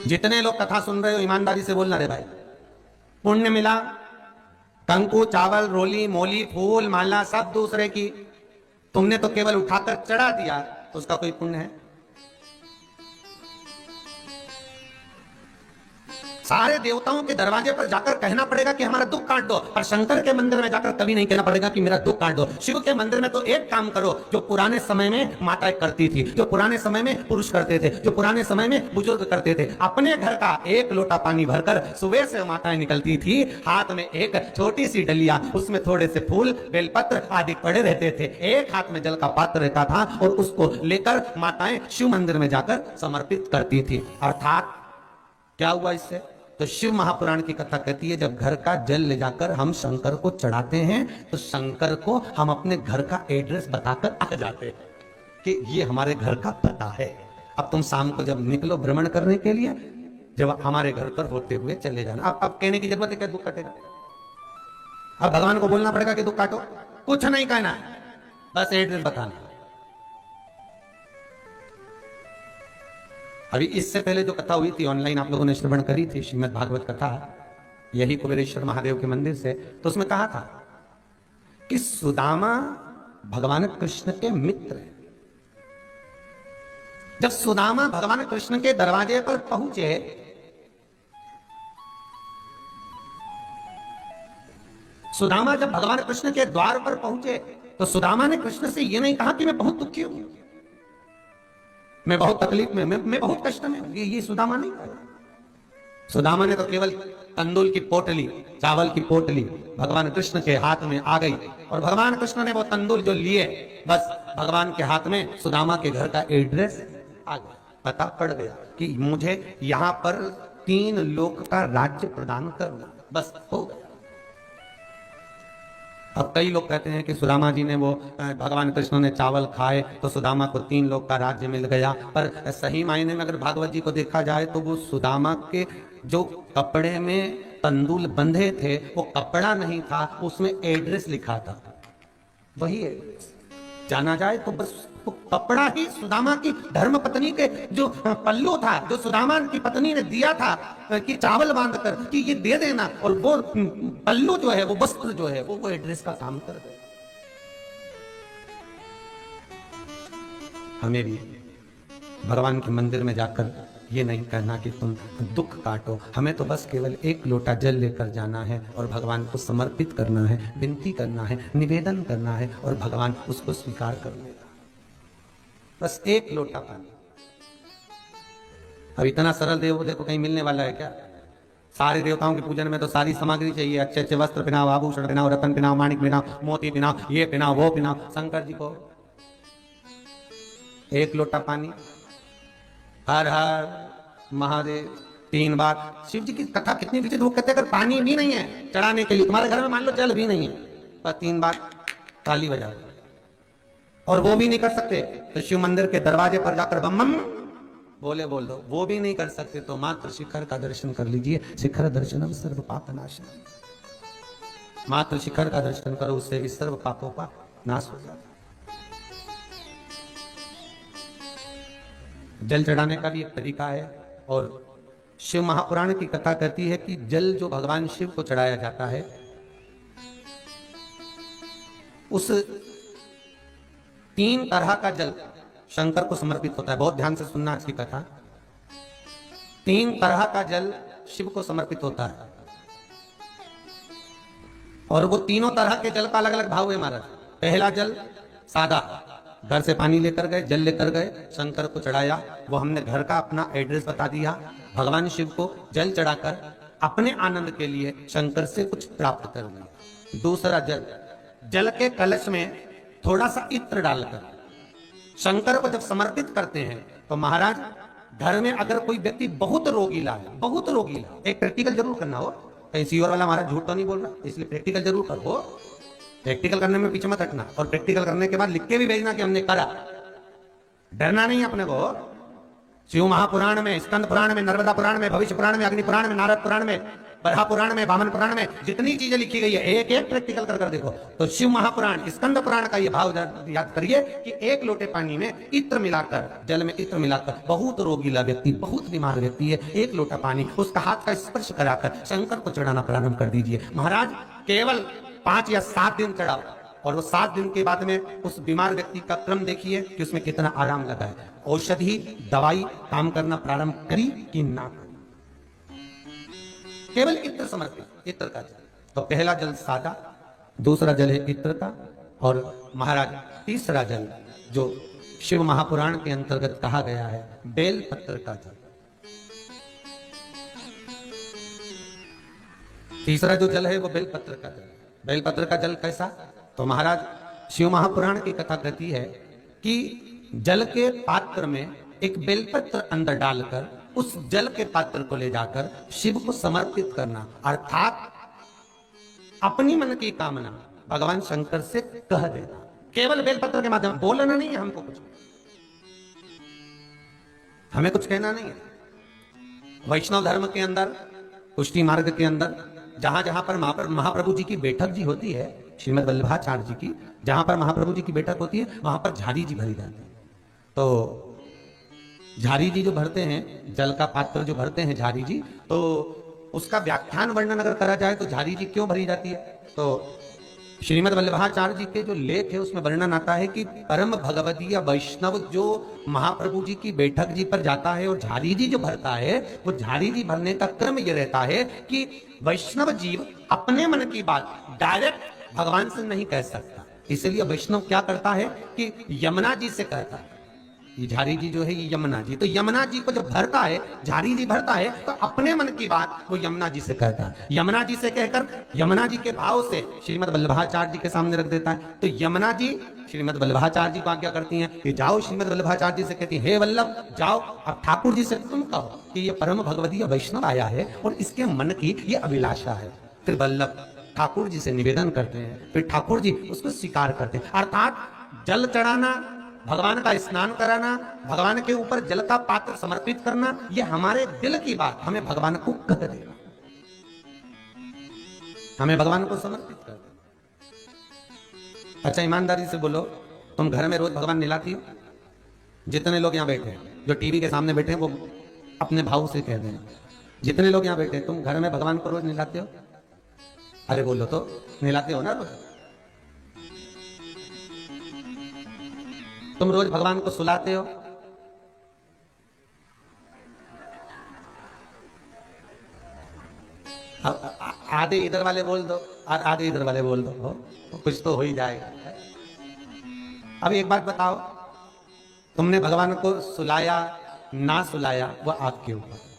जितने लोग कथा सुन रहे हो ईमानदारी से बोलना रे भाई, पुण्य मिला? कंकु, चावल, रोली, मोली, फूल, माला सब दूसरे की, तुमने तो केवल उठाकर चढ़ा दिया, तो उसका कोई पुण्य है? सारे देवताओं के दरवाजे पर जाकर कहना पड़ेगा कि हमारा दुख काट दो, और शंकर के मंदिर में जाकर कभी नहीं कहना पड़ेगा कि मेरा दुख काट दो। शिव के मंदिर में तो एक काम करो जो पुराने समय में माताएं करती थी, जो पुराने समय में पुरुष करते थे, जो पुराने समय में बुजुर्ग करते थे। अपने घर का एक लोटा पानी भरकर सुबह से माताएं निकलती थी, हाथ में एक छोटी सी डलिया, उसमें थोड़े से फूल, बेलपत्र आदि पड़े रहते थे, एक हाथ में जल का पात्र रहता था, और उसको लेकर माताएं शिव मंदिर में जाकर समर्पित करती थी। अर्थात क्या हुआ इससे? तो शिव महापुराण की कथा कहती है, जब घर का जल ले जाकर हम शंकर को चढ़ाते हैं, तो शंकर को हम अपने घर का एड्रेस बताकर आ जाते हैं कि ये हमारे घर का पता है। अब तुम शाम को जब निकलो भ्रमण करने के लिए, जब हमारे घर पर होते हुए चले जाना। अब कहने की जरूरत है क्या दुख कटेगा? अब भगवान को बोलना पड़ेगा कि दुख काटो? कुछ नहीं कहना, बस एड्रेस बताना। अभी इससे पहले जो कथा हुई थी ऑनलाइन, आप लोगों ने श्रवण करी थी, श्रीमद् भागवत कथा, यही कुबेरेश्वर महादेव के मंदिर से, तो उसमें कहा था कि सुदामा भगवान कृष्ण के मित्र हैं। जब सुदामा भगवान कृष्ण के दरवाजे पर पहुंचे, सुदामा जब भगवान कृष्ण के द्वार पर पहुंचे, तो सुदामा ने कृष्ण से यह नहीं कहा कि मैं बहुत दुखी हूं, मैं बहुत तकलीफ में, मैं बहुत कष्ट में, ये सुदामा नहीं कहा। सुदामा ने तो केवल तंदूल की पोटली, चावल की पोटली भगवान कृष्ण के हाथ में आ गई, और भगवान कृष्ण ने वो तंदूल जो लिए, बस भगवान के हाथ में सुदामा के घर का एड्रेस आ गया, पता पड़ गया कि मुझे यहां पर 3 लोक का राज्य प्रदान करना, बस हो गया। अब कई लोग कहते हैं कि सुदामा जी ने वो भगवान कृष्ण ने चावल खाए तो सुदामा को 3 लोक का राज्य मिल गया, पर सही मायने में अगर भागवत जी को देखा जाए तो वो सुदामा के जो कपड़े में तंदूल बंधे थे, वो कपड़ा नहीं था, उसमें एड्रेस लिखा था, वही एड्रेस। जाना जाए तो बस वो कपड़ा ही सुदामा की धर्म पत्नी के जो पल्लू था, जो सुदामा की पत्नी ने दिया था कि चावल बांधकर कि ये दे देना, और वो पल्लू जो है, वो वस्त्र जो है, वो एड्रेस का काम कर दे। हमें भी भगवान के मंदिर में जाकर ये नहीं कहना कि तुम दुख काटो, हमें तो बस केवल एक लोटा जल लेकर जाना है और भगवान को समर्पित करना है, विनती करना है, निवेदन करना है, और भगवान उसको स्वीकार कर लेगा। बस एक लोटा पानी। अब इतना सरल देव देखो कहीं मिलने वाला है क्या? सारे देवताओं के पूजन में तो सारी सामग्री चाहिए, अच्छे अच्छे वस्त्र पहनाओ, आभूषण पहनाओ, रतन पहनाओ, माणिक पहनाओ, मोती पहनाओ, ये पहनाओ, वो पहनाओ। शंकर जी को एक लोटा पानी, हर हर महादेव 3 बार। शिव जी की कथा कितनी विचित्र, वो कहते अगर पानी भी नहीं है चढ़ाने के लिए, तुम्हारे घर में मान लो जल भी नहीं है, पर 3 बार ताली बजाओ, और वो भी नहीं कर सकते तो शिव मंदिर के दरवाजे पर जाकर बम बम बोले बोल दो। वो भी नहीं कर सकते तो मात्र शिखर का दर्शन कर लीजिए, शिखर दर्शनम सर्व पाप नाशनम। मात्र शिखर का दर्शन करो, उससे भी सर्व पापों का नाश हो जाता। जल चढ़ाने का भी एक तरीका है, और शिव महापुराण की कथा कहती है कि जल जो भगवान शिव को चढ़ाया जाता है, उस 3 तरह का जल शंकर को समर्पित होता है। बहुत ध्यान से सुनना इसकी कथा। 3 तरह का जल शिव को समर्पित होता है, और वो तीनों तरह के जल का अलग अलग भाव है महाराज। पहला जल सादा, घर से पानी लेकर गए, जल लेकर गए, शंकर को चढ़ाया, वो हमने घर का अपना एड्रेस बता दिया, भगवान शिव को जल चढ़ाकर अपने आनंद के लिए शंकर से कुछ प्राप्त कर लिया। दूसरा जल, जल के कलश में थोड़ा सा इत्र डालकर शंकर को जब समर्पित करते हैं, तो महाराज घर में अगर कोई व्यक्ति बहुत रोगीला है, बहुत रोगीला, एक प्रैक्टिकल जरूर करना हो, कहीं सीओर वाला महाराज झूठ तो नहीं बोल रहा, इसलिए प्रैक्टिकल जरूर करो। प्रैक्टिकल करने में पीछे मत हटना, और प्रैक्टिकल करने के बाद लिख के भी भेजना कि हमने करा। डरना नहीं अपने को। शिव महापुराण में, स्कंद पुराण में, नर्मदा पुराण में, भविष्य पुराण में, अग्नि पुराण में, नारद पुराण में बरहा पुराण में, वामन पुराण में जितनी चीजें लिखी गई है, एक एक प्रैक्टिकल कर देखो। तो शिव महापुराण, स्कंद पुराण का ये भाव याद करिए कि एक लोटे पानी में इत्र मिलाकर, जल में इत्र मिलाकर, बहुत रोगीला व्यक्ति, बहुत बीमार व्यक्ति है, एक लोटा पानी उसका हाथ का स्पर्श कराकर शंकर को चढ़ाना प्रारंभ कर दीजिए। महाराज केवल 5 या 7 दिन चढ़ाओ, और वो 7 दिन के बाद में उस बीमार व्यक्ति का क्रम देखिए कि उसमें कितना आराम लगा है। औषधि दवाई काम करना प्रारंभ करी कि ना करी। केवल इत्र समर्पित, इत्र का जल। तो पहला जल सादा, दूसरा जल है इत्र का, और महाराज तीसरा जल जो शिव महापुराण के अंतर्गत कहा गया है, बेल पत्र का जल। तीसरा जो जल है वो बेल पत्र का जल। बेल पत्र का जल कैसा? तो महाराज शिव महापुराण की कथा कहती है कि जल के पात्र में एक बेलपत्र अंदर डालकर उस जल के पात्र को ले जाकर शिव को समर्पित करना, अर्थात अपनी मन की कामना भगवान शंकर से कह देना। केवल बेलपत्र के माध्यम, बोलना नहीं है हमको कुछ, हमें कुछ कहना नहीं है। वैष्णव धर्म के अंदर, पुष्टि मार्ग के अंदर, जहां जहां पर महाप्रभु जी की बैठक जी होती है, श्रीमद वल्लभाचार्य जी की, जहां पर महाप्रभु जी की बैठक होती है, वहां पर झारी जी भरी जाती है। तो झारी जी जो भरते हैं, जल का पात्र जो भरते हैं झारी जी, तो उसका व्याख्यान वर्णन अगर करा जाए तो झारी जी क्यों भरी जाती है? तो श्रीमद वल्लभाचार्य जी के जो लेख है उसमें वर्णन आता है कि परम भगवदीय वैष्णव जो महाप्रभु जी की बैठक जी पर जाता है और झारी जी जो भरता है, वो झारी जी भरने का क्रम ये रहता है कि वैष्णव जीव अपने मन की बात डायरेक्ट भगवान से नहीं कह सकता, इसलिए वैष्णव क्या करता है कि यमुना जी से कहता है। ये झारी जी जो है ये यमुना जी, तो यमुना जी को जब भरता है, झारी जी भरता है, तो अपने मन की बात वो यमुना जी से कहता है। यमुना जी से कहकर यमुना जी के भाव से श्रीमद वल्लभाचार्य जी के सामने रख देता है। तो यमुना जी श्रीमद वल्लभाचार्य जी को आज्ञा करती हैं कि जाओ, श्रीमद वल्लभाचार्य जी से कहती है, हे वल्लभ जाओ, अब ठाकुर जी से तुम कहो कि ये परम भगवदीय वैष्णव आया है और इसके मन की ये अभिलाषा है। फिर वल्लभ ठाकुर जी से निवेदन करते हैं, फिर ठाकुर जी उसको स्वीकार करते हैं। अर्थात जल चढ़ाना, भगवान का स्नान कराना, भगवान के ऊपर जल का पात्र समर्पित करना, यह हमारे दिल की बात हमें भगवान को कह देना, हमें भगवान को समर्पित कर देना। अच्छा ईमानदारी से बोलो, तुम घर में रोज भगवान नहलाती हो? जितने लोग यहाँ बैठे हैं, जो टीवी के सामने बैठे हैं, वो अपने भाव से कह देना। जितने लोग यहाँ बैठे हैं, तुम घर में भगवान को रोज नहलाते हो? अरे बोलो तो, नहलाते हो ना रोज? तुम रोज भगवान को सुलाते हो? आधे इधर वाले बोल दो और आधे इधर वाले बोल दो, तो कुछ तो हो ही जाएगा। अब एक बात बताओ, तुमने भगवान को सुलाया ना सुलाया वो आपके ऊपर।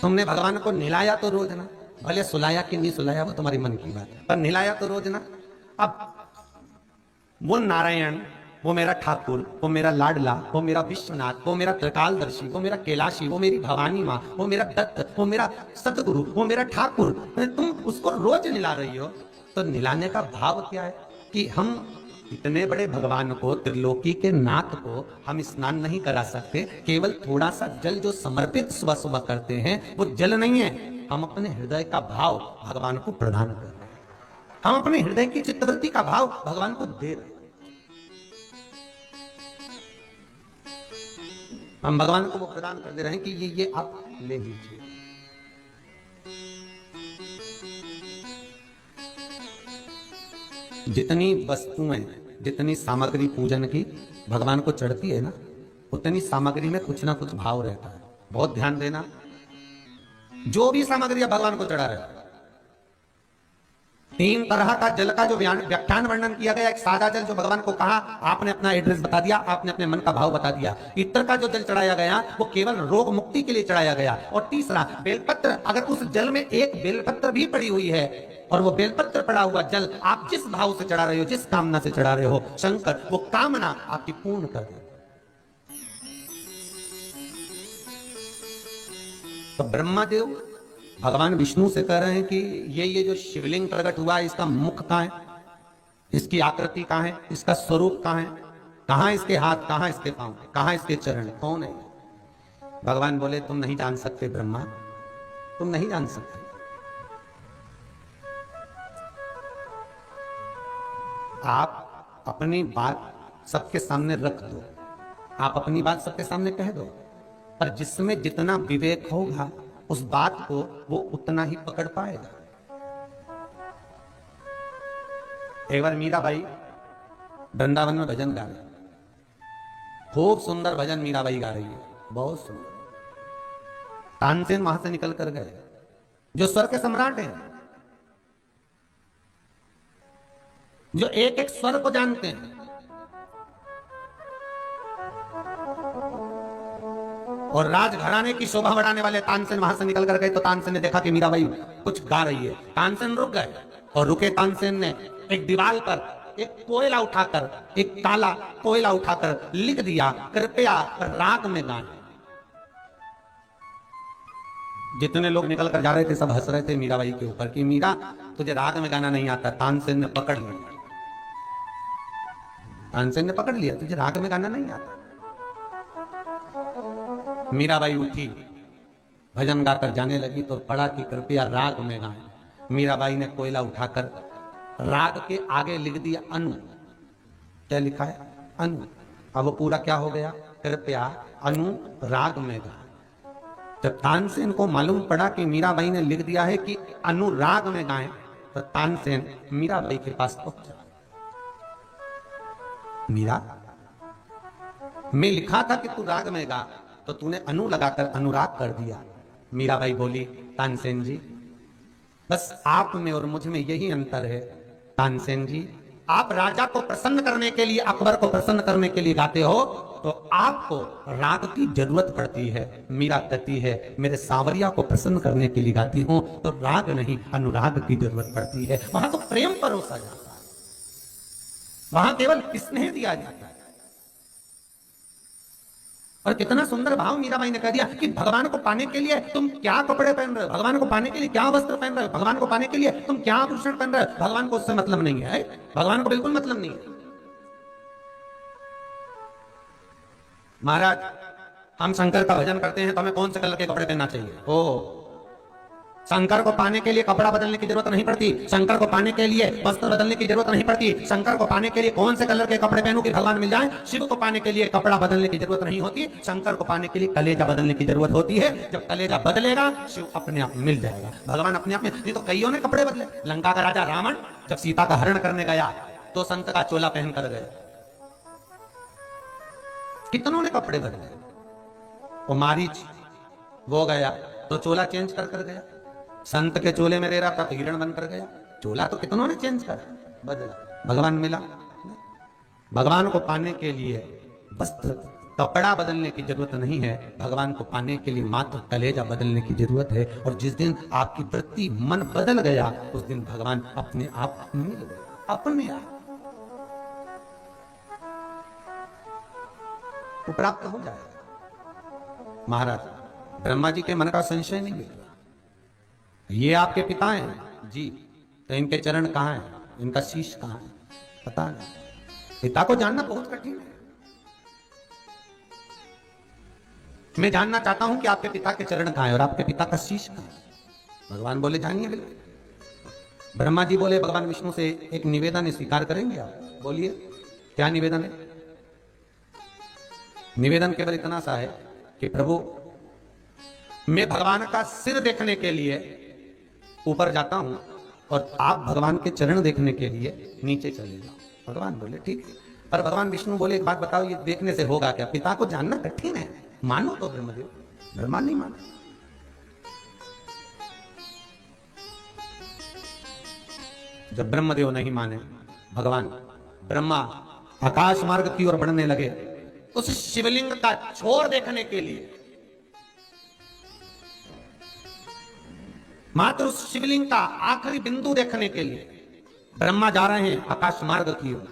तुमने भगवान को नहलाया तो रोज ना, भले सुलाया कि नहीं सुलाया वो तुम्हारी मन की बात है, पर नहलाया तो रोज ना। अब वो नारायण, वो मेरा ठाकुर, वो मेरा लाडला, वो मेरा विश्वनाथ, वो मेरा त्रिकालदर्शी, वो मेरा कैलाशी, वो मेरी भवानी माँ, वो मेरा दत्त, वो मेरा सतगुरु, वो मेरा ठाकुर, तुम उसको रोज नहला रही हो, तो नहलाने का भाव क्या है? कि हम इतने बड़े भगवान को, त्रिलोकी के नाथ को हम स्नान नहीं करा सकते? केवल थोड़ा सा जल जो समर्पित सुबह सुबह करते हैं, वो जल नहीं है, हम अपने हृदय का भाव भगवान को प्रदान कर रहे हैं, हम अपने हृदय की चित्तवृत्ति का भाव भगवान को दे रहे हैं। हम भगवान को वो प्रदान कर दे रहे हैं कि ये आप ले लीजिए। जितनी वस्तुएं, जितनी सामग्री पूजन की भगवान को चढ़ती है ना, उतनी सामग्री में कुछ ना कुछ भाव रहता है। बहुत ध्यान देना, जो भी सामग्री भगवान को चढ़ा रहे हो, 3 तरह का जल का जो व्याख्यान वर्णन किया गया। एक सादा जल जो भगवान को कहा, आपने अपना एड्रेस बता दिया, आपने अपने मन का भाव बता दिया। इत्र का जो जल चढ़ाया गया वो केवल रोग मुक्ति के लिए चढ़ाया गया। और तीसरा बेलपत्र, अगर उस जल में एक बेलपत्र भी पड़ी हुई है और वो बेलपत्र पड़ा हुआ जल आप जिस भाव से चढ़ा रहे हो, जिस कामना से चढ़ा रहे हो, शंकर वो कामना आपकी पूर्ण कर दे। तो ब्रह्मादेव भगवान विष्णु से कह रहे हैं कि ये जो शिवलिंग प्रकट हुआ है, इसका मुख कहां है, इसकी आकृति कहां है, इसका स्वरूप कहां है, कहां इसके हाथ, कहां इसके पांव, कहां इसके चरण, कौन है? भगवान बोले तुम नहीं जान सकते ब्रह्मा, तुम नहीं जान सकते। आप अपनी बात सबके सामने रख दो, आप अपनी बात सबके सामने कह दो, पर जिसमें जितना विवेक होगा उस बात को वो उतना ही पकड़ पाएगा। एक बार मीराबाई वृंदावन में भजन गा रही, खूब सुंदर भजन मीराबाई गा रही है, बहुत सुंदर। तानसेन वहां से निकल कर गए, जो स्वर के सम्राट हैं, जो एक एक स्वर को जानते हैं। और राजघराने की शोभा बढ़ाने वाले तानसेन वहां से निकल कर गए, तो तानसेन ने देखा कि मीराबाई कुछ गा रही है। तानसेन रुक गए, और रुके तानसेन ने एक दीवार पर एक कोयला उठाकर, एक काला कोयला उठाकर लिख दिया, कृपया राग में गाएं। जितने लोग निकल कर जा रहे थे सब हंस रहे थे मीराबाई के ऊपर कि मीरा तुझे राग में गाना नहीं आता। तानसेन ने पकड़ लिया, तानसेन ने पकड़ लिया, तुझे राग में गाना नहीं आता। मीराबाई उठी, भजन गाकर जाने लगी, तो पढ़ा कि कृपया राग में गाएं। मीराबाई ने कोयला उठाकर राग के आगे लिख दिया अनु। क्या लिखा है? अनु। अब वो पूरा क्या हो गया? कृपया अनु राग में गाएं। जब तानसेन को मालूम पड़ा कि मीराबाई ने लिख दिया है कि अनुराग में गाएं, तो तानसेन मीराबाई के पास पहुंचा। मीरा, मैं लिखा था कि तू राग में गा, तो तूने अनु लगाकर अनुराग कर दिया। मीराबाई बोली, तानसेन जी बस आप में और मुझ में यही अंतर है। तानसेन जी, आप राजा को प्रसन्न करने के लिए, अकबर को प्रसन्न करने के लिए गाते हो, तो आपको राग की जरूरत पड़ती है। मीरा कहती है मेरे सावरिया को प्रसन्न करने के लिए गाती हूं, तो राग नहीं अनुराग की जरूरत पड़ती है। वहां तो प्रेम परोसा जाता है, वहां केवल स्नेह दिया जाता है। और कितना सुंदर भाव मीराबाई ने कह दिया कि भगवान को पाने के लिए तुम क्या कपड़े पहन रहे हो, भगवान को पाने के लिए क्या वस्त्र पहन रहे हो, भगवान को पाने के लिए तुम क्या आभूषण पहन रहे हो, भगवान को उससे मतलब नहीं है। भगवान को बिल्कुल मतलब नहीं है। महाराज, हम शंकर का भजन करते हैं तो हमें कौन से कलर के कपड़े पहनना चाहिए? ओ, शंकर को पाने के लिए कपड़ा बदलने की जरूरत नहीं पड़ती, शंकर को पाने के लिए वस्त्र बदलने की जरूरत नहीं पड़ती, शंकर को पाने के लिए कौन से कलर के कपड़े पहनूं कि भगवान मिल जाए। शिव को पाने के लिए कपड़ा बदलने की जरूरत नहीं होती, शंकर को पाने के लिए कलेजा बदलने की जरूरत होती है। जब कलेजा बदलेगा शिव अपने आप मिल जाएगा, भगवान अपने आप में। नहीं तो कईयों ने कपड़े बदले। लंका का राजा रावण जब सीता का हरण करने गया तो संत का चोला पहन कर गए। कितनों ने कपड़े बदले। वो मारीच वो गया तो चोला चेंज कर कर गया, संत के चोले में रह रहा था तो हिरण बनकर गया। चोला तो कितनों ने चेंज कर बदला, भगवान मिला। भगवान को पाने के लिए वस्त्र कपड़ा बदलने की जरूरत नहीं है, भगवान को पाने के लिए मात्र कलेजा बदलने की जरूरत है। और जिस दिन आपकी वृत्ति मन बदल गया उस दिन भगवान अपने आप मिल गए, अपने आप वो प्राप्त हो जाएगा। महाराज, ब्रह्मा जी के मन का संशय नहीं मिल रहा। ये आपके पिता हैं जी, तो इनके चरण कहां हैं, इनका शीश कहां है? पता नहीं। पिता को जानना बहुत कठिन है। मैं जानना चाहता हूं कि आपके पिता के चरण कहां हैं और आपके पिता का शीश कहां है। भगवान बोले जानिए बिल्कुल। ब्रह्मा जी बोले भगवान विष्णु से एक निवेदन स्वीकार करेंगे आप? बोलिए, क्या निवेदन है? निवेदन केवल इतना सा है कि प्रभु, मैं भगवान का सिर देखने के लिए ऊपर जाता हूं और आप भगवान के चरण देखने के लिए नीचे चले जाओ। भगवान बोले ठीक है। पर भगवान विष्णु बोले एक बात बताओ, ये देखने से होगा क्या? पिता को जानना कठिन है, मानो तो ब्रह्मदेव। ब्रह्मा नहीं माना। जब ब्रह्मदेव नहीं माने, भगवान ब्रह्मा आकाश मार्ग की ओर बढ़ने लगे उस शिवलिंग का छोर देखने के लिए। मात्र उस शिवलिंग का आखिरी बिंदु देखने के लिए ब्रह्मा जा रहे हैं आकाश मार्ग की ओर।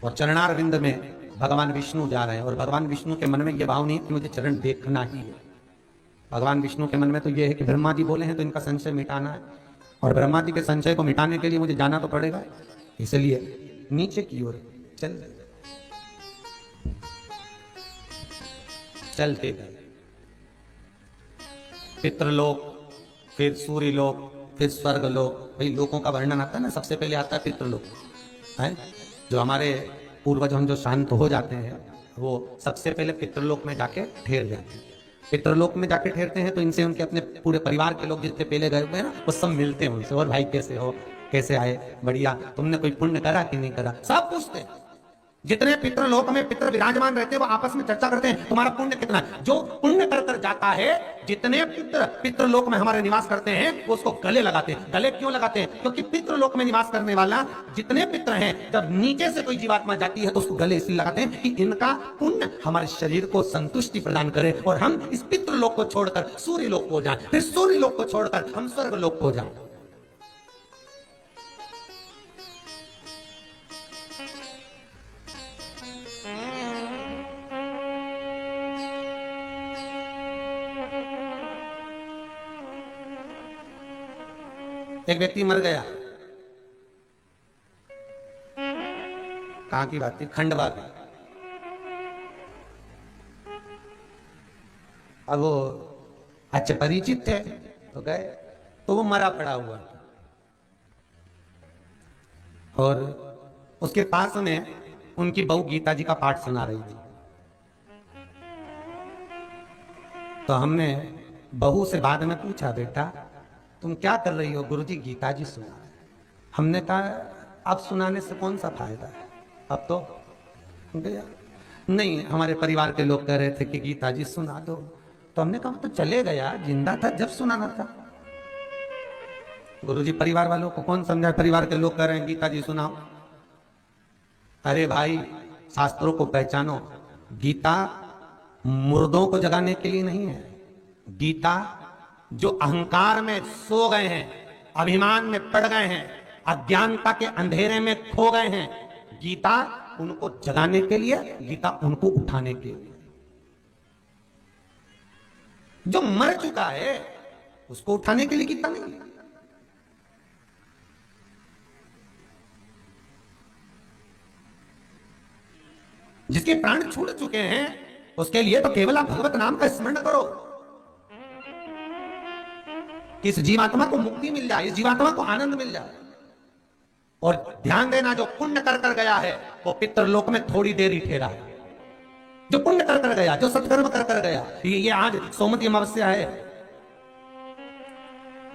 और चरणार बिंद में भगवान विष्णु जा रहे हैं और भगवान विष्णु के मन में यह भाव नहीं है कि मुझे चरण देखना ही है। भगवान विष्णु के मन में तो यह है कि ब्रह्मा जी बोले हैं तो इनका संशय मिटाना है, और ब्रह्मा जी के संशय को मिटाने के लिए मुझे जाना तो पड़ेगा। इसलिए नीचे की ओर चल रहे। चलते गए पितृलोक, फिर सूर्यलोक, फिर स्वर्गलोक। भाई लोकों का वर्णन आता है ना, सबसे पहले आता है पितृलोक है। जो हमारे पूर्वज हम जो शांत हो जाते हैं वो सबसे पहले पितृलोक में जाके ठहर जाते हैं। पितृलोक में जाके ठहरते हैं तो इनसे उनके अपने पूरे परिवार के लोग जितने पहले गए हुए हैं ना वो सब मिलते हैं उनसे, और भाई कैसे हो, कैसे आए, बढ़िया, तुमने कोई पुण्य करा कि नहीं करा, सब पूछते हैं। जितने पितृलोक में पितृ विराजमान रहते हैं वो आपस में चर्चा करते हैं तुम्हारा पुण्य कितना है। जो पुण्य कर कर जाता है, जितने पितृलोक में हमारे निवास करते हैं वो उसको गले लगाते हैं। गले क्यों लगाते हैं? क्योंकि पितृलोक में निवास करने वाला जितने पितृ हैं, जब नीचे से कोई जीवात्मा जाती है तो उसको गले इसलिए लगाते हैं कि इनका पुण्य हमारे शरीर को संतुष्टि प्रदान करे और हम इस पितृलोक को छोड़कर सूर्यलोक को जाएं, फिर सूर्यलोक को छोड़कर हम स्वर्गलोक को जाएं। एक व्यक्ति मर गया, कहां की बात थी, खंडवा की। अब वो अच्छे परिचित थे तो गए, तो वो मरा पड़ा हुआ और उसके पास में उनकी बहू गीता जी का पाठ सुना रही थी। तो हमने बहू से बाद में पूछा, बेटा तुम क्या कर रही हो? गुरुजी गीता जी सुना रहे। हमने कहा अब सुनाने से कौन सा फायदा है, अब तो गया। नहीं, हमारे परिवार के लोग कह रहे थे कि गीता जी सुना दो। तो हमने कहा तो चले गया, जिंदा था जब सुनाना था। गुरुजी परिवार वालों को कौन समझाए, परिवार के लोग कह रहे हैं गीता जी सुनाओ। अरे भाई शास्त्रों को पहचानो, गीता मुर्दों को जगाने के लिए नहीं है। गीता जो अहंकार में सो गए हैं, अभिमान में पड़ गए हैं, अज्ञानता के अंधेरे में खो गए हैं, गीता उनको जगाने के लिए, गीता उनको उठाने के लिए। जो मर चुका है उसको उठाने के लिए गीता नहीं। जिसके प्राण छूट चुके हैं उसके लिए तो केवल आप भगवत नाम का स्मरण करो कि इस जीवात्मा को मुक्ति मिल जाए, इस जीवात्मा को आनंद मिल जाए। और ध्यान देना, जो पुण्य कर कर गया है वो पितृलोक में थोड़ी देर ही ठहरा है। जो पुण्य कर कर गया, जो सत्कर्म कर कर गया, ये आज सोमवती अमावस्या है,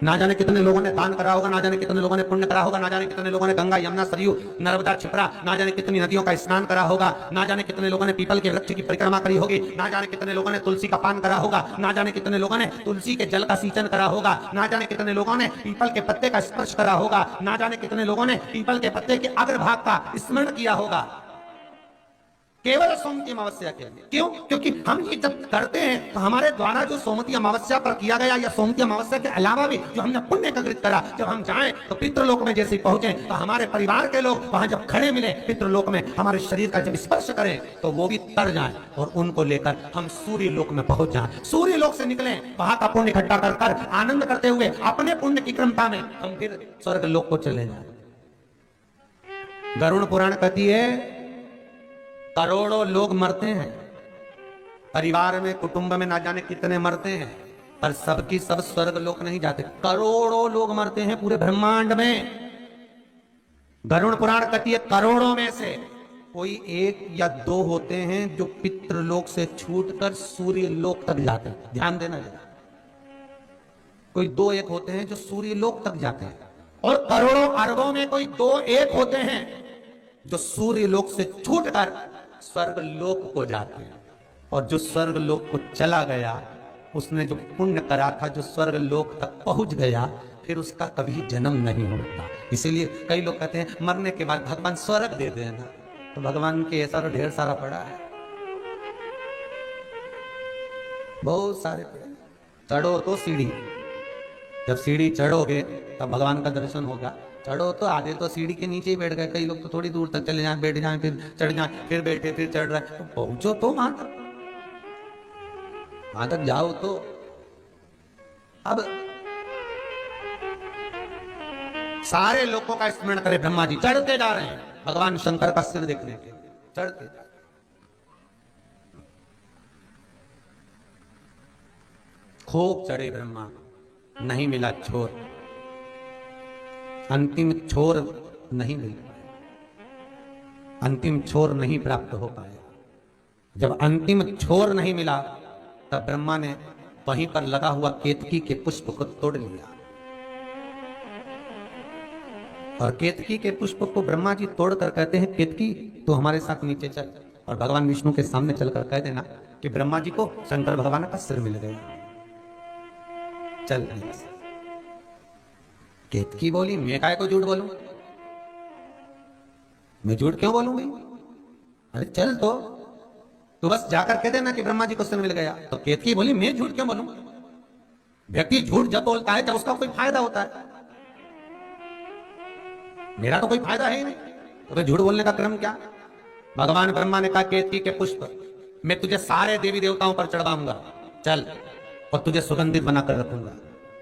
ना जाने कितने लोगों ने दान करा होगा, ना जाने कितने लोगों ने पुण्य करा होगा, ना जाने कितने लोगों ने गंगा यमुना सरयू नर्मदा छिपरा, ना जाने कितनी नदियों का स्नान करा होगा, ना जाने कितने लोगों ने पीपल के वृक्ष की परिक्रमा करी होगी, ना जाने कितने लोगों ने तुलसी का पान करा होगा, ना जाने कितने लोगों ने तुलसी के जल का सिंचन करा होगा, ना जाने कितने लोगों ने पीपल के पत्ते का स्पर्श करा होगा, ना जाने कितने लोगों ने पीपल के पत्ते के अग्रभाग का स्मरण किया होगा, केवल सोमवती अमावस्या के लिए। क्यों? क्योंकि हम ये जब करते हैं तो हमारे द्वारा जो सोमवती अमावस्या पर किया गया या सोमवती अमावस्या के अलावा भी जो हमने पुण्य एकत्रित करा, जब हम जाएं तो पितृलोक में जैसे पहुंचे तो हमारे परिवार के लोग वहां जब खड़े मिले पितृलोक में, हमारे शरीर का जब स्पर्श करें तो वो भी तर जाएं और उनको लेकर हम सूर्य लोक में पहुंच जाएं। सूर्य लोक से निकले, वहां का पुण्य इकट्ठा कर कर आनंद करते हुए अपने पुण्य की क्रमता में हम फिर स्वर्ग लोक को चले जाए। गरुड़ पुराण कहती है करोड़ों लोग मरते हैं, परिवार में कुटुंब में ना जाने कितने मरते हैं, पर सबकी सब स्वर्ग लोक नहीं जाते। करोड़ों लोग मरते हैं पूरे ब्रह्मांड में। गरुड़ पुराण कहती है करोड़ों में से कोई एक या दो होते हैं जो पितृलोक से छूटकर सूर्य लोक तक जाते हैं। ध्यान देना जरा, कोई दो एक होते हैं जो सूर्य लोक तक जाते हैं, और करोड़ों अरबों में कोई दो एक होते हैं जो सूर्य लोक से छूटकर स्वर्ग लोक को जाते हैं। और जो स्वर्ग लोक को चला गया उसने जो पुण्य करा था, जो स्वर्ग लोक तक पहुंच गया, फिर उसका कभी जन्म नहीं होता। इसीलिए कई लोग कहते हैं मरने के बाद भगवान स्वर्ग दे देना, तो भगवान के ऐसा तो ढेर सारा पड़ा है, बहुत सारे पड़े। चढ़ो तो सीढ़ी, जब सीढ़ी चढ़ोगे तब भगवान का दर्शन होगा। चढ़ो तो आधे तो सीढ़ी के नीचे ही बैठ गए, कई लोग तो थोड़ी दूर तक चले जाएं, बैठ जाएं, फिर चढ़ जाएं, फिर बैठे, फिर चढ़ रहे, तो पहुंचो तो वहां तक जाओ। तो अब सारे लोगों का स्मरण करें, ब्रह्मा जी चढ़ते जा रहे हैं भगवान शंकर का सिर देखने के, चढ़ते जा। खूब चढ़े ब्रह्मा, नहीं मिला छोर, अंतिम छोर नहीं मिल पाया, अंतिम छोर नहीं प्राप्त हो पाया। जब अंतिम छोर नहीं मिला तब ब्रह्मा ने वहीं पर लगा हुआ केतकी के पुष्प को तोड़ लिया, और केतकी के पुष्प को ब्रह्मा जी तोड़कर कहते हैं, केतकी तू हमारे साथ नीचे चल, और भगवान विष्णु के सामने चलकर कह देना कि ब्रह्मा जी को शंकर भगवान का सिर मिल गया, चल। केतकी बोली, मैं काय को झूठ बोलूं, मैं झूठ क्यों बोलूं भाई, अरे चल तो बस जाकर कह देना कि ब्रह्मा जी को सिर मिल गया। तो केतकी बोली, मैं झूठ क्यों बोलूं, व्यक्ति झूठ जब बोलता है जब उसका कोई फायदा होता है, मेरा तो कोई फायदा है ही नहीं, तो झूठ बोलने का क्रम क्या। भगवान ब्रह्मा ने कहा, केतकी के पुष्प मैं तुझे सारे देवी देवताओं पर चढ़वाऊंगा, चल, और तुझे सुगंधित बनाकर रखूंगा।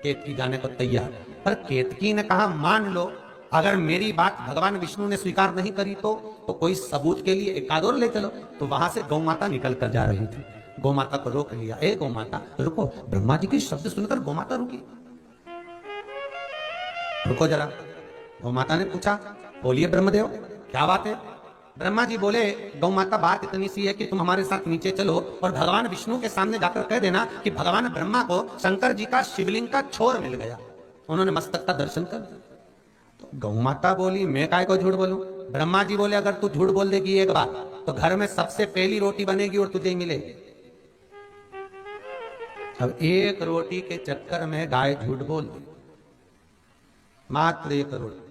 केतकी जाने को तैयार, पर केतकी ने कहा, मान लो अगर मेरी बात भगवान विष्णु ने स्वीकार नहीं करी तो कोई सबूत के लिए एक आदर ले चलो। तो वहां से गौ माता निकल कर जा रही थी, गौ माता को रोक लिया, ए गौ माता रुको। ब्रह्मा जी के शब्द सुनकर गौ माता रुकी, रुको जरा। गौ माता ने पूछा, बोलिए ब्रह्मदेव क्या बात है। ब्रह्मा जी बोले, गौ माता बात इतनी सी है कि तुम हमारे साथ नीचे चलो और भगवान विष्णु के सामने जाकर कह देना कि भगवान ब्रह्मा को शंकर जी का शिवलिंग का छोर मिल गया, उन्होंने मस्तक का दर्शन कर दिया। तो गौ माता बोली, मैं काय को झूठ बोलूं। ब्रह्मा जी बोले, अगर तू झूठ बोल देगी एक बार तो घर में सबसे पहली रोटी बनेगी और तुझे ही मिलेगी। अब एक रोटी के चक्कर में गाय झूठ बोल दी, मात्र एक रोटी,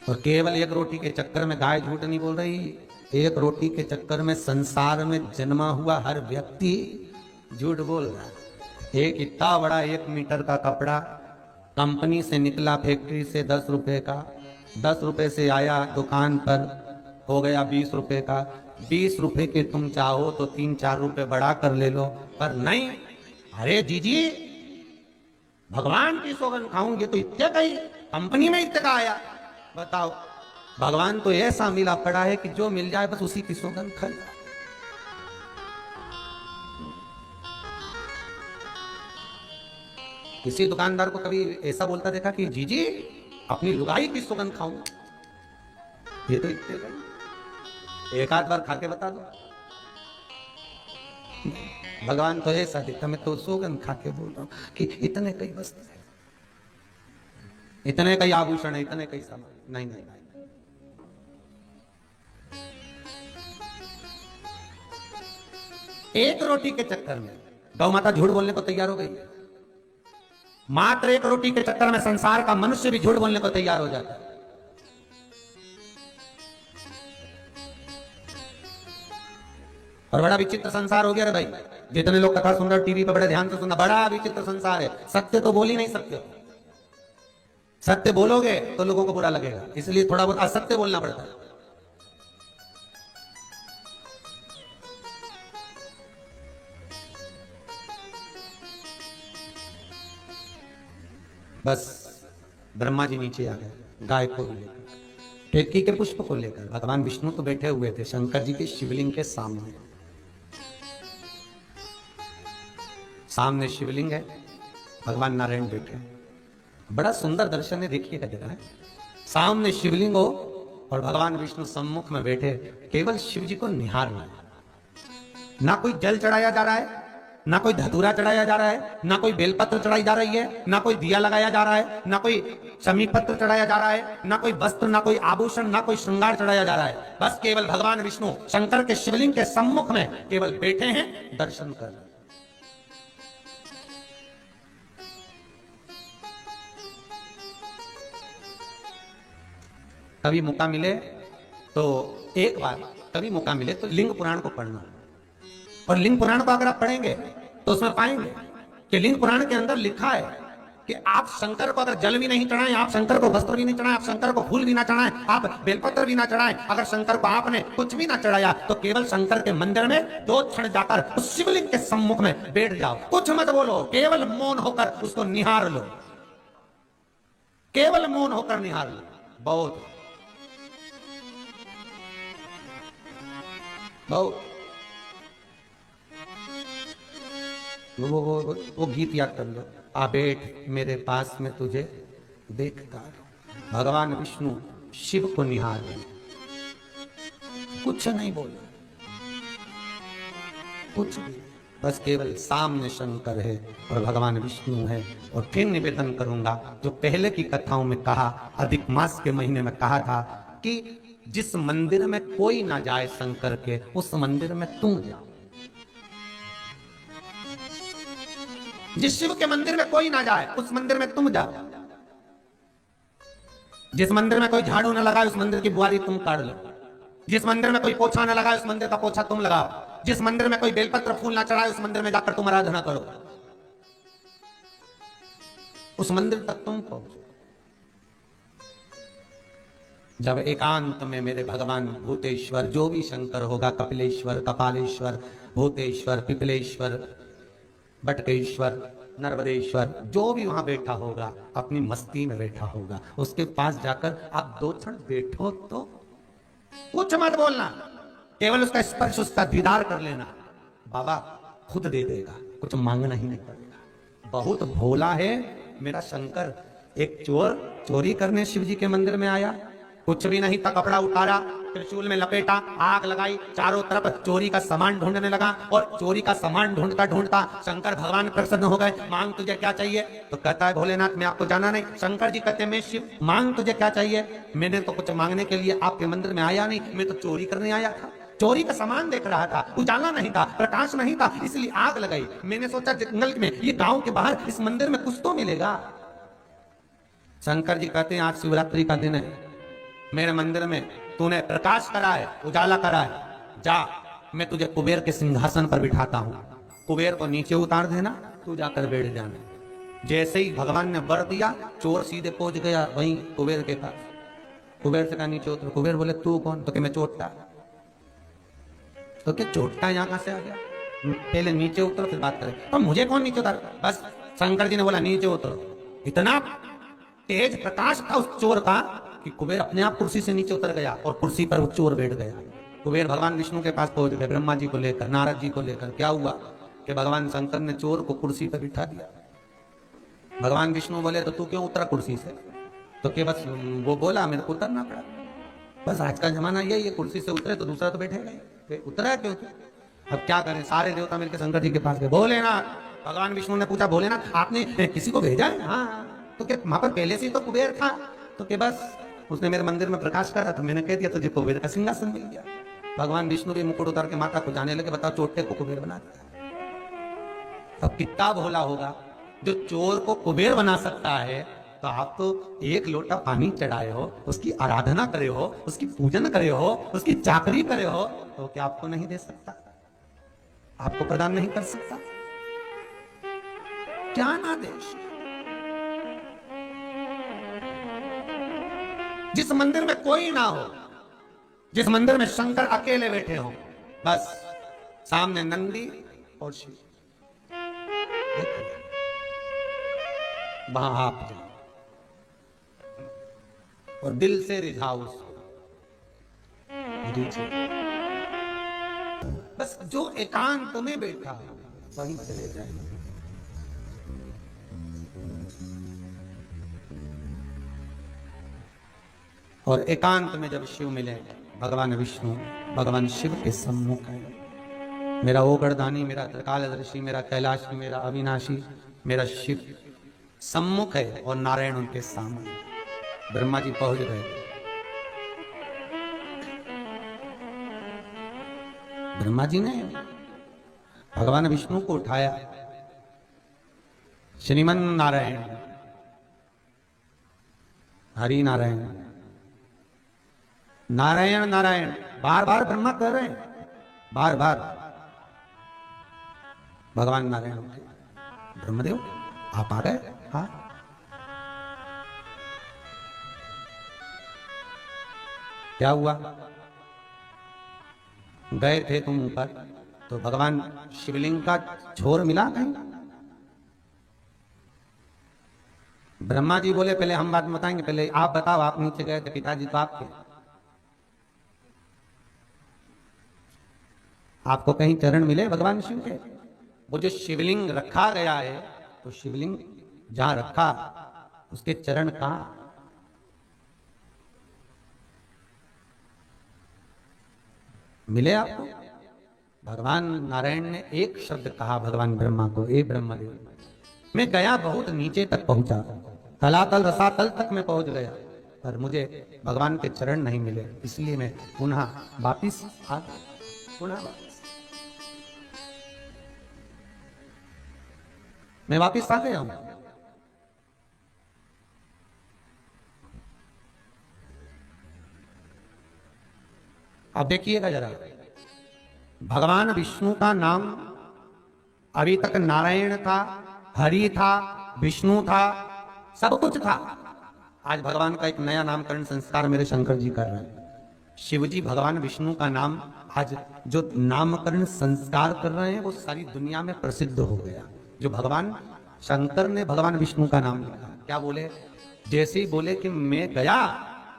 और केवल एक रोटी के चक्कर में गाय झूठ नहीं बोल रही, एक रोटी के चक्कर में संसार में जन्मा हुआ हर व्यक्ति झूठ बोल रहा है। एक इतना बड़ा 1 मीटर का कपड़ा कंपनी से निकला, फैक्ट्री से 10 रुपए का, 10 रुपए से आया दुकान पर, हो गया 20 रुपए का। 20 रुपए के तुम चाहो तो 3-4 रुपए बढ़ा कर ले लो, पर नहीं, अरे जीजी भगवान की सौगंध खाऊंगे तो इतने का ही कंपनी में इतने का आया। बताओ, भगवान तो ऐसा मिला पड़ा है कि जो मिल जाए बस उसी की सौगंध खाए। किसी दुकानदार को कभी ऐसा बोलता देखा कि जी जी अपनी लुगाई की सुगंध खाऊं, ये तो इतने का, एक आध बार खा के बता दो। भगवान तो ऐसा दिखता, मैं तो सुगंध खा के बोल रहा हूं कि इतने कई वस्तु है, इतने कई आभूषण है, इतने कई सामान, नहीं नहीं, नहीं। एक रोटी के चक्कर में गौ माता झूठ बोलने को तैयार हो गई। मात्र एक रोटी के चक्कर में संसार का मनुष्य भी झूठ बोलने को तैयार हो जाता है। और बड़ा विचित्र संसार हो गया रे भाई, जितने लोग कथा सुन रहे टीवी पे बड़े ध्यान से सुनना, बड़ा विचित्र संसार है। सत्य तो बोल ही नहीं सकते, सत्य बोलोगे तो लोगों को बुरा लगेगा, इसलिए थोड़ा बहुत असत्य बोलना पड़ता है। बस ब्रह्मा जी नीचे आ गए, गाय को लेकर, केतकी के पुष्प को लेकर। भगवान विष्णु तो बैठे हुए थे शंकर जी के शिवलिंग के सामने, सामने शिवलिंग है, भगवान नारायण बैठे हैं। बड़ा सुंदर दर्शन है, देखिएगा जरा। सामने शिवलिंग हो और भगवान विष्णु सम्मुख में बैठे, केवल शिव जी को निहार रहे हैं। ना कोई जल चढ़ाया जा रहा है, ना कोई धतूरा चढ़ाया जा रहा है, ना कोई बेलपत्र चढ़ाई जा रही है, ना कोई दिया लगाया जा रहा है, ना कोई समीप पत्र चढ़ाया जा रहा है, ना कोई वस्त्र, ना कोई आभूषण, ना कोई श्रृंगार चढ़ाया जा रहा है। बस केवल भगवान विष्णु शंकर के शिवलिंग के सम्मुख में केवल बैठे हैं, दर्शन कर रहे हैं। कभी मौका मिले तो एक बार, कभी मौका मिले तो लिंग पुराण को पढ़ना, और लिंग पुराण को अगर आप पढ़ेंगे तो उसमें पाएंगे कि लिंग पुराण के अंदर लिखा है कि आप शंकर को अगर जल भी नहीं चढ़ाएं, आप शंकर को वस्त्र भी नहीं चढ़ाएं, आप शंकर को फूल भी ना चढ़ाएं, आप बेलपत्र भी ना चढ़ाएं, अगर शंकर को आपने कुछ भी ना चढ़ाया तो केवल शंकर के मंदिर में 2 क्षण जाकर उस शिवलिंग के सम्मुख में बैठ जाओ, कुछ मत बोलो, केवल मौन होकर उसको निहार लो, केवल मौन होकर निहार लो। बहुत बहुत वो गीत याद कर लो, आ बैठ मेरे पास में तुझे देखता रहूं। भगवान विष्णु शिव को निहार रहे, कुछ नहीं बोले, कुछ भी, बस केवल सामने शंकर है और भगवान विष्णु है। और फिर निवेदन करूंगा, जो पहले की कथाओं में कहा, अधिक मास के महीने में कहा था कि जिस मंदिर में कोई ना जाए शंकर के, उस मंदिर में तुम जाओ। जिस शिव के मंदिर में कोई ना जाए, उस मंदिर में तुम जाओ। जिस मंदिर में कोई झाड़ू ना लगाए, उस मंदिर की बुआरी तुम काट लो। जिस मंदिर में कोई पोछा ना लगाए, उस मंदिर का पोछा तुम लगाओ। जिस मंदिर में कोई बेलपत्र फूल ना चढ़ाए, उस मंदिर में जाकर तुम आराधना करो। उस मंदिर तक तुम पहुंचो। जब एकांत में मेरे भगवान भूतेश्वर, जो भी शंकर होगा, कपिलेश्वर, कपालेश्वर, भूतेश्वर, पिपलेश्वर, बटकेश्वर, नर्मदेश्वर, जो भी वहां बैठा होगा, अपनी मस्ती में बैठा होगा, उसके पास जाकर आप 2 क्षण बैठो तो कुछ मत बोलना, केवल उसका स्पर्श, उसका दीदार कर लेना। बाबा खुद दे देगा, कुछ मांगना ही नहीं पड़ेगा। बहुत भोला है मेरा शंकर। एक चोर चोरी करने शिव जी के मंदिर में आया, कुछ भी नहीं था, कपड़ा उतारा, त्रिशूल में लपेटा, आग लगाई, चारों तरफ चोरी का सामान ढूंढने लगा। और चोरी का सामान ढूंढता ढूंढता शंकर भगवान प्रसन्न हो गए। मांग तुझे क्या चाहिए? तो कहता है भोलेनाथ मैं आपको जाना नहीं। शंकर जी कहते मैं शिव, मांग तुझे क्या चाहिए? मैंने तो कुछ मांगने के लिए आपके मंदिर में आया नहीं, मैं तो चोरी करने आया था। चोरी का सामान देख रहा था, उजाला नहीं था, प्रकाश नहीं था, इसलिए आग लगाई। मैंने सोचा जंगल में, ये गांव के बाहर इस मंदिर में कुछ तो मिलेगा। शंकर जी कहते हैं आज शिवरात्रि का दिन है, मेरे मंदिर में तूने प्रकाश करा है, उजाला करा है, जा मैं तुझे कुबेर के सिंहासन पर बिठाता हूं। कुबेर को नीचे उतार देना, तू जाकर बैठ जाना। जैसे ही भगवान ने वर दिया, चोर सीधे पहुंच गया वहीं कुबेर के पास। कुबेर से कहा नीचे उतर। कुबेर बोले तू कौन? तो कि मैं चोटता। तो क्या चोटता यहां कहां से आ गया? पहले नीचे उतरो फिर बात करें। तो मुझे कौन नीचे उतार? बस शंकर जी ने बोला नीचे उतरो। इतना तेज प्रकाश था उस चोर का कि कुबेर अपने आप कुर्सी से नीचे उतर गया और कुर्सी पर वो चोर बैठ गया। कुबेर भगवान विष्णु के पास पहुंच गए, ब्रह्मा जी को लेकर, नारद जी को लेकर। क्या हुआ कि भगवान शंकर ने चोर को कुर्सी पर बिठा दिया। भगवान विष्णु बोले तो तू क्यों उतरा कुर्सी से? तो कि बस वो बोला मेरे को उतरना पड़ा। बस आज का जमाना यही है, कुर्सी से उतरे तो दूसरा तो बैठेगा ही। उतरा क्यों? अब क्या करें, सारे देवता मिलकर शंकर जी के पास गए। भोलेनाथ, भगवान विष्णु ने पूछा भोलेनाथ आपने किसी को भेजा है? हाँ। तो क्या वहां पर पहले से तो कुबेर था? तो कि बस उसने मेरे मंदिर में प्रकाश करा तो मैंने कह दिया तुझे कुबेर का सिंहासन मिल गया। भगवान विष्णु भी मुकुट उतार के माता को जाने लगे, बताओ चोटे को कुबेर बना दिया। अब कितना भोला होगा जो चोर को कुबेर बना सकता है। तो आप तो एक लोटा पानी चढ़ाए हो, उसकी आराधना करे हो, उसकी पूजन करे हो, उसकी चाकरी करे हो, तो क्या आपको नहीं दे सकता? आपको प्रदान नहीं कर सकता? क्या ना देश। जिस मंदिर में कोई ना हो, जिस मंदिर में शंकर अकेले बैठे हो, बस सामने नंदी और शिव, वहां आप जाओ और दिल से रिझाओ उसको। बस जो एकांत में बैठा हो वहीं चले जाए। और एकांत में जब शिव मिले, भगवान विष्णु भगवान शिव के सम्मुख है। मेरा ओगरदानी, मेरा त्रिकालदर्शी, मेरा कैलाशी, मेरा अविनाशी, मेरा शिव सम्मुख है और नारायण उनके सामने। ब्रह्मा जी पहुंच गए। ब्रह्मा जी ने भगवान विष्णु को उठाया, श्रीमन नारायण, हरि नारायण, नारायण नारायण, बार बार ब्रह्मा कह रहे हैं, बार बार। भगवान नारायण उठे, ब्रह्मदेव आप आ गए? हाँ। क्या हुआ? गए थे तुम ऊपर तो भगवान शिवलिंग का छोर मिला कहीं? ब्रह्मा जी बोले पहले हम बात बताएंगे, पहले आप बताओ, आप नीचे गए थे, पिताजी तो आपके, आपको कहीं चरण मिले भगवान शिव के? वो जो शिवलिंग रखा गया है, तो शिवलिंग जहां रखा उसके चरण कहां? मिले आपको? भगवान नारायण ने एक शब्द कहा भगवान ब्रह्मा को, ए ब्रह्मदेव, मैं गया बहुत नीचे तक पहुंचा, तलातल रसातल तक मैं पहुंच गया, पर मुझे भगवान के चरण नहीं मिले, इसलिए मैं पुनः वापिस आ गया, पुनः मैं वापिस आ गया हूं। अब देखिएगा जरा, भगवान विष्णु का नाम अभी तक नारायण था, हरि था, विष्णु था, सब कुछ था। आज भगवान का एक नया नामकरण संस्कार मेरे शंकर जी कर रहे हैं। शिव जी भगवान विष्णु का नाम आज जो नामकरण संस्कार कर रहे हैं वो सारी दुनिया में प्रसिद्ध हो गया। जो भगवान शंकर ने भगवान विष्णु का नाम लिया, क्या बोले? जैसे ही बोले कि मैं गया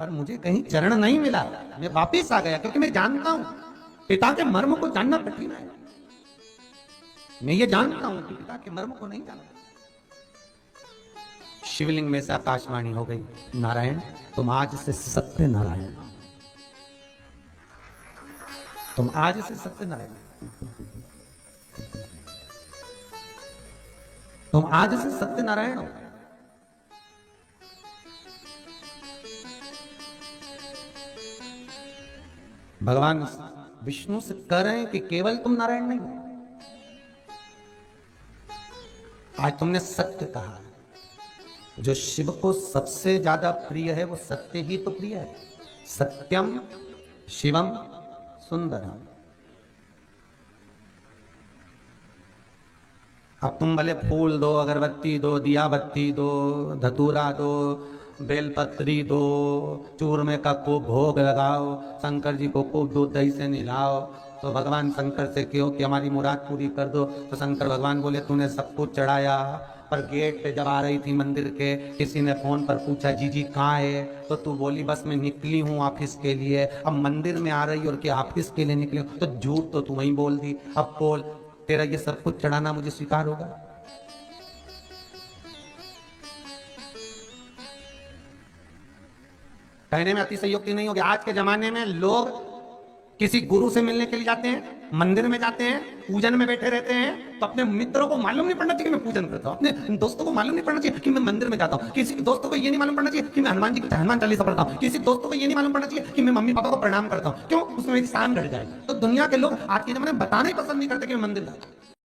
पर मुझे कहीं चरण नहीं मिला, मैं वापिस आ गया, क्योंकि मैं जानता हूं पिता के मर्म को जानना कठिन है। मैं ये जानता हूं कि पिता के मर्म को नहीं जानता। शिवलिंग में से आकाशवाणी हो गई, नारायण तुम आज से सत्य नारायण, तुम आज से सत्य नारायण, तुम आज से सत्य नारायण हो। भगवान विष्णु से कह रहे हैं कि केवल तुम नारायण नहीं हो, आज तुमने सत्य कहा। जो शिव को सबसे ज्यादा प्रिय है वो सत्य ही तो प्रिय है। सत्यम शिवम सुंदरम। अब तुम भले फूल दो, अगरबत्ती दो, दिया बत्ती दो, धतूरा दो, बेलपत्री दो, चूरमे का खूब भोग लगाओ, शंकर जी को खूब दूध दही से नहलाओ, तो भगवान शंकर से कहो कि हमारी मुराद पूरी कर दो, तो शंकर भगवान बोले तूने सब कुछ चढ़ाया, पर गेट पे जब आ रही थी मंदिर के, किसी ने फोन पर पूछा जीजी कहाँ है, तो तू बोली बस मैं निकली हूँ ऑफिस के लिए। अब मंदिर में आ रही और क्या ऑफिस के लिए निकली, तो झूठ तो तू वहीं बोल दी। अब बोल तेरा ये सब कुछ चढ़ाना मुझे स्वीकार होगा? कहने में अतिशयोक्ति नहीं होगी। आज के जमाने में लोग किसी गुरु से मिलने के लिए जाते हैं, मंदिर में जाते हैं, पूजन में बैठे रहते हैं, तो अपने मित्रों को मालूम नहीं पड़ना चाहिए कि मैं पूजन करता हूं, अपने दोस्तों को मालूम नहीं पड़ना चाहिए कि मैं मंदिर में जाता हूं, किसी दोस्तों को ये नहीं मालूम पड़ना चाहिए कि मैं हनुमान जी की हनुमान चालीसा पढ़ता हूं, किसी दोस्तों को ये नहीं मालूम पड़ना चाहिए कि मैं मम्मी पापा को प्रणाम करता हूं। क्यों? उसमें मेरी शान घट जाए। तो दुनिया के लोग आज के जमाने में बताना ही पसंद नहीं करते कि मैं मंदिर जाता हूं।